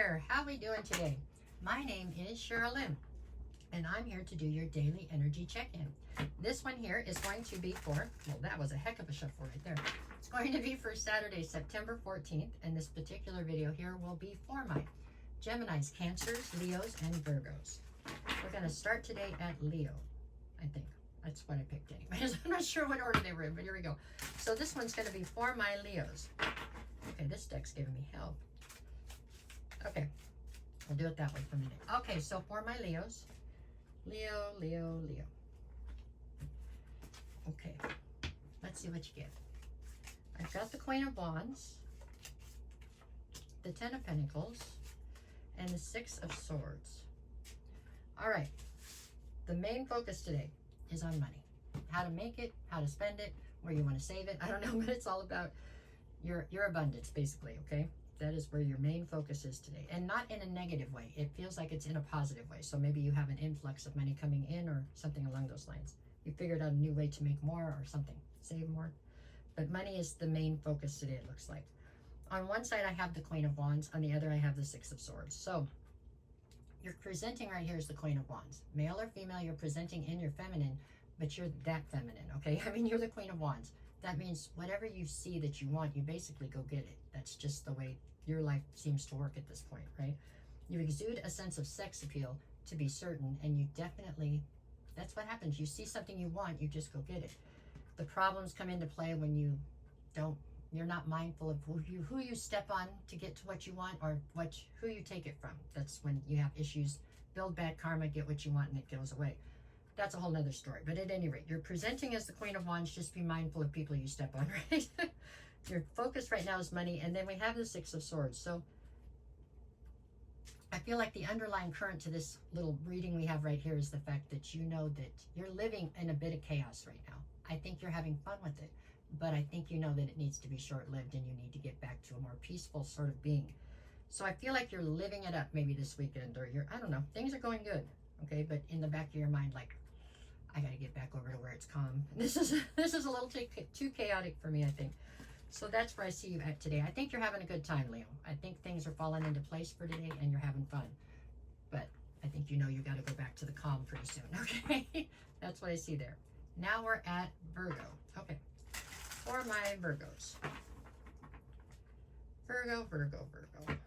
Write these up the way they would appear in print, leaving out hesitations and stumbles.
there, how we doing today? My name is Cheryl Lynn, and I'm here to do your daily energy check-in. This one here is going to be for, well, that was a heck of a shuffle right there. It's going to be for Saturday, September 14th, and this particular video here will be for my Geminis, Cancers, Leos, and Virgos. We're going to start today at Leo, I think. That's what I picked anyways. I'm not sure what order they were in, but here we go. So this one's going to be for my Leos. Okay, this deck's giving me help. Okay, we'll do it that way for a minute. Okay, so for my Leos, Leo, Leo, Leo. Okay, let's see what you get. I've got the Queen of Wands, the Ten of Pentacles, and the Six of Swords. All right, the main focus today is on money. How to make it, how to spend it, where you want to save it. I don't know, but it's all about your abundance, basically, okay? That is where your main focus is today. And not in a negative way. It feels like it's in a positive way. So maybe you have an influx of money coming in or something along those lines. You figured out a new way to make more or something. Save more. But money is the main focus today, it looks like. On one side, I have the Queen of Wands. On the other, I have the Six of Swords. So you're presenting right here as the Queen of Wands. Male or female, you're presenting in your feminine, but you're that feminine, okay? I mean, you're the Queen of Wands. That means whatever you see that you want, you basically go get it. That's just the way your life seems to work at this point, right? You exude a sense of sex appeal, to be certain, and you definitely, that's what happens. You see something you want, you just go get it. The problems come into play when you're not mindful of who you step on to get to what you want, or who you take it from. That's when you have issues. Build bad karma, get what you want, and it goes away. That's a whole nother story. But at any rate, you're presenting as the Queen of Wands. Just be mindful of people you step on, right? Your focus right now is money. And then we have the Six of Swords. So I feel like the underlying current to this little reading we have right here is the fact that you know that you're living in a bit of chaos right now. I think you're having fun with it. But I think you know that it needs to be short-lived and you need to get back to a more peaceful sort of being. So I feel like you're living it up maybe this weekend, or I don't know, things are going good. Okay, but in the back of your mind, like, I got to get back over to where it's calm. This is a little too chaotic for me, I think. So that's where I see you at today. I think you're having a good time, Leo. I think things are falling into place for today and you're having fun. But I think you know you got to go back to the calm pretty soon, okay? That's what I see there. Now we're at Virgo. Okay, for my Virgos. Virgo, Virgo, Virgo.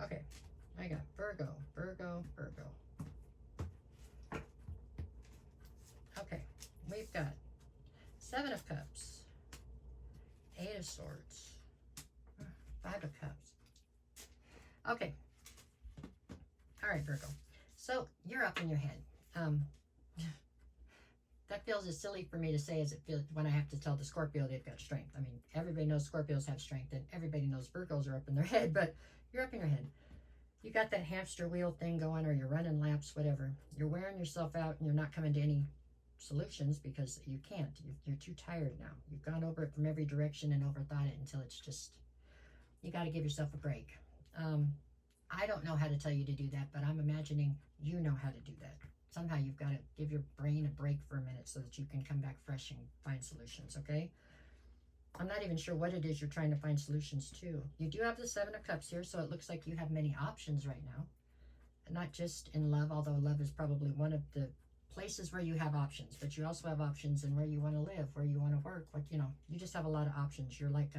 Okay, I got Virgo, Virgo, Virgo. Okay, we've got Seven of Cups, Eight of Swords, Five of Cups. Okay, all right, Virgo. So you're up in your head. That feels as silly for me to say as it feels when I have to tell the Scorpio they've got strength. I mean, everybody knows Scorpios have strength, and everybody knows Virgos are up in their head, but you're up in your head. You got that hamster wheel thing going, or you're running laps, whatever. You're wearing yourself out, and you're not coming to any solutions because you can't. You're too tired now. You've gone over it from every direction and overthought it until it's just, you got to give yourself a break. I don't know how to tell you to do that, but I'm imagining you know how to do that. Somehow you've got to give your brain a break for a minute so that you can come back fresh and find solutions, okay? I'm not even sure what it is you're trying to find solutions to. You do have the Seven of Cups here, so it looks like you have many options right now. Not just in love, although love is probably one of the places where you have options, but you also have options in where you want to live, where you want to work. Like, you know, you just have a lot of options. You're like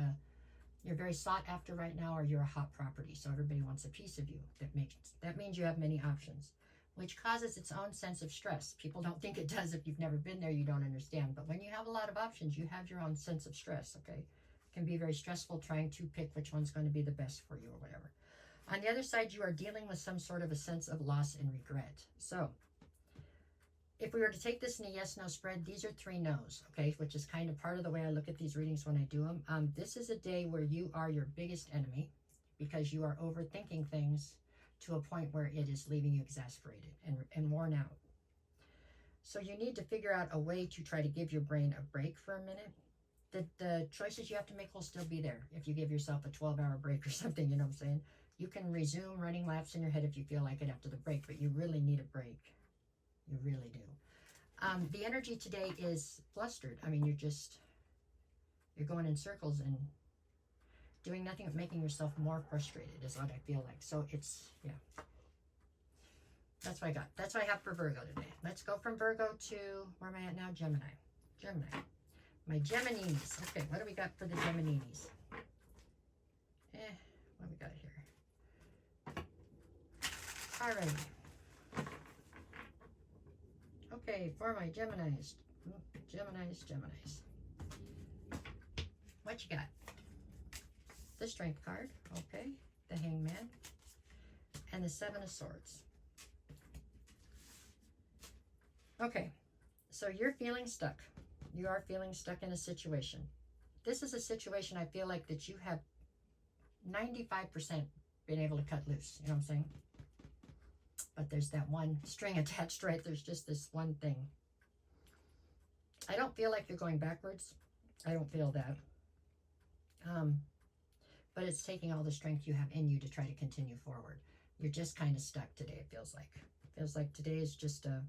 you're very sought after right now, or you're a hot property, so everybody wants a piece of you. That means you have many options, which causes its own sense of stress. People don't think it does. If you've never been there, you don't understand. But when you have a lot of options, you have your own sense of stress, okay? It can be very stressful trying to pick which one's going to be the best for you or whatever. On the other side, you are dealing with some sort of a sense of loss and regret. So if we were to take this in a yes-no spread, these are 3 no's, okay? Which is kind of part of the way I look at these readings when I do them. This is a day where you are your biggest enemy because you are overthinking things to a point where it is leaving you exasperated and worn out. So you need to figure out a way to try to give your brain a break for a minute. The choices you have to make will still be there if you give yourself a 12-hour break or something, you know what I'm saying? You can resume running laps in your head if you feel like it after the break, but you really need a break. You really do. The energy today is flustered. I mean, you're going in circles, and doing nothing but making yourself more frustrated is what I feel like. So it's, yeah. That's what I got. That's what I have for Virgo today. Let's go from Virgo to, where am I at now? Gemini. Gemini. My Geminis. Okay, what do we got for the Geminis? What do we got here? Alrighty. Okay, for my Geminis. Geminis. What you got? The Strength card. Okay. The Hangman. And the Seven of Swords. Okay, so you're feeling stuck. You are feeling stuck in a situation. This is a situation I feel like that you have 95% been able to cut loose. You know what I'm saying? But there's that one string attached, right? There's just this one thing. I don't feel like you're going backwards. I don't feel that. But it's taking all the strength you have in you to try to continue forward. You're just kind of stuck today, it feels like. It feels like today is just a...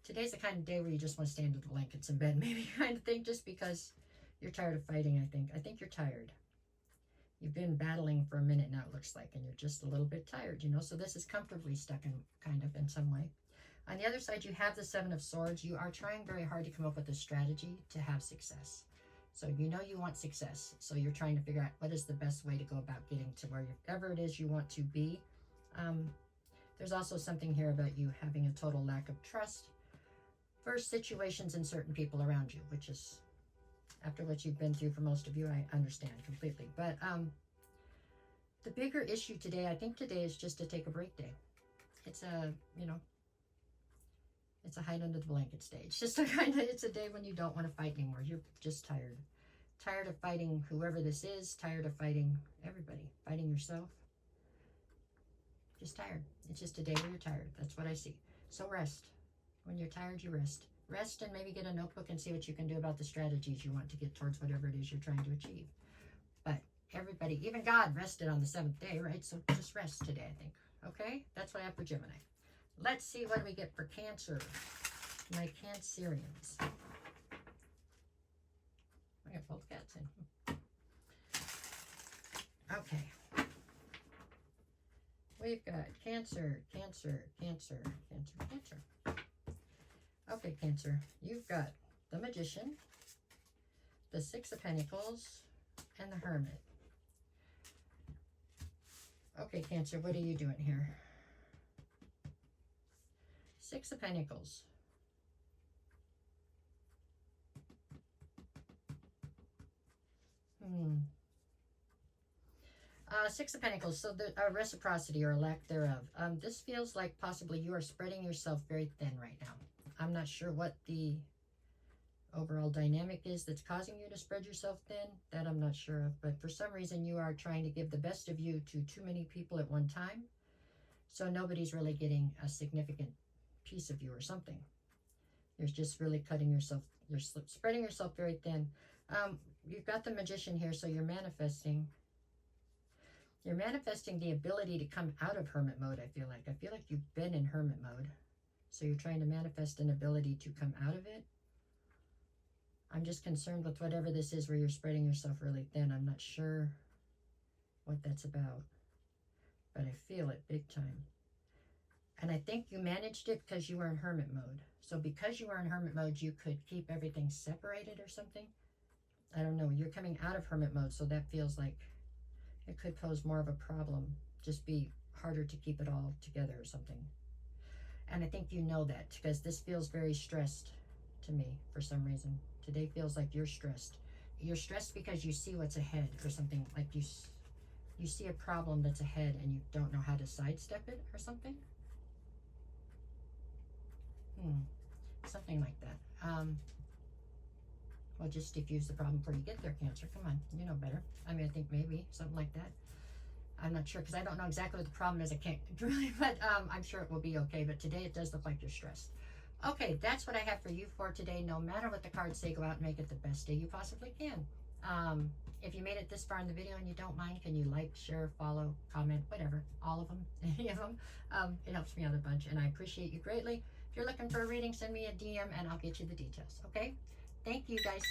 Today's the kind of day where you just want to stay under the blankets in bed, maybe, kind of thing, just because you're tired of fighting, I think. I think you're tired. You've been battling for a minute now, it looks like, and you're just a little bit tired, you know? So this is comfortably stuck in, kind of, in some way. On the other side, you have the Seven of Swords. You are trying very hard to come up with a strategy to have success. So you know you want success. So you're trying to figure out what is the best way to go about getting to wherever it is you want to be. There's also something here about you having a total lack of trust for situations and certain people around you, which is, after what you've been through for most of you, I understand completely. But the bigger issue today, I think today is just to take a break day. It's a, you know, it's a hide under the blanket stage. Just a kind of, it's a day when you don't want to fight anymore. You're just tired. Tired of fighting whoever this is, tired of fighting everybody, fighting yourself. Just tired. It's just a day where you're tired. That's what I see. So rest. When you're tired, you rest. Rest and maybe get a notebook and see what you can do about the strategies you want to get towards whatever it is you're trying to achieve. But everybody, even God rested on the 7th day, right? So just rest today, I think. Okay? That's what I have for Gemini. Let's see what do we get for Cancer. My Cancerians. I got both cats in. Okay. We've got Cancer, Cancer, Cancer, Cancer, Cancer. Okay, Cancer, you've got the Magician, the Six of Pentacles, and the Hermit. Okay, Cancer, what are you doing here? Six of Pentacles. Six of Pentacles, so the reciprocity or lack thereof. This feels like possibly you are spreading yourself very thin right now. I'm not sure what the overall dynamic is that's causing you to spread yourself thin. That I'm not sure of. But for some reason, you are trying to give the best of you to too many people at one time. So nobody's really getting a significant piece of you or something. You're just really cutting yourself. You're spreading yourself very thin. You've got the Magician here, so you're manifesting. You're manifesting the ability to come out of hermit mode, I feel like. I feel like you've been in hermit mode. So you're trying to manifest an ability to come out of it. I'm just concerned with whatever this is where you're spreading yourself really thin. I'm not sure what that's about. But I feel it big time. And I think you managed it because you were in hermit mode. So because you were in hermit mode, you could keep everything separated or something. I don't know. You're coming out of hermit mode, so that feels like it could pose more of a problem. Just be harder to keep it all together or something. And I think you know that because this feels very stressed to me for some reason. Today feels like you're stressed. You're stressed because you see what's ahead or something. Like you see a problem that's ahead and you don't know how to sidestep it or something. Something like that. Well, just diffuse the problem before you get there, Cancer. Come on, you know better. I mean, I think maybe something like that. I'm not sure because I don't know exactly what the problem is. I can't really, but I'm sure it will be okay. But today it does look like you're stressed. Okay, that's what I have for you for today. No matter what the cards say, go out and make it the best day you possibly can. If you made it this far in the video and you don't mind, can you like, share, follow, comment, whatever, all of them, any of them. It helps me out a bunch, and I appreciate you greatly. If you're looking for a reading, send me a DM, and I'll get you the details, okay? Thank you, guys.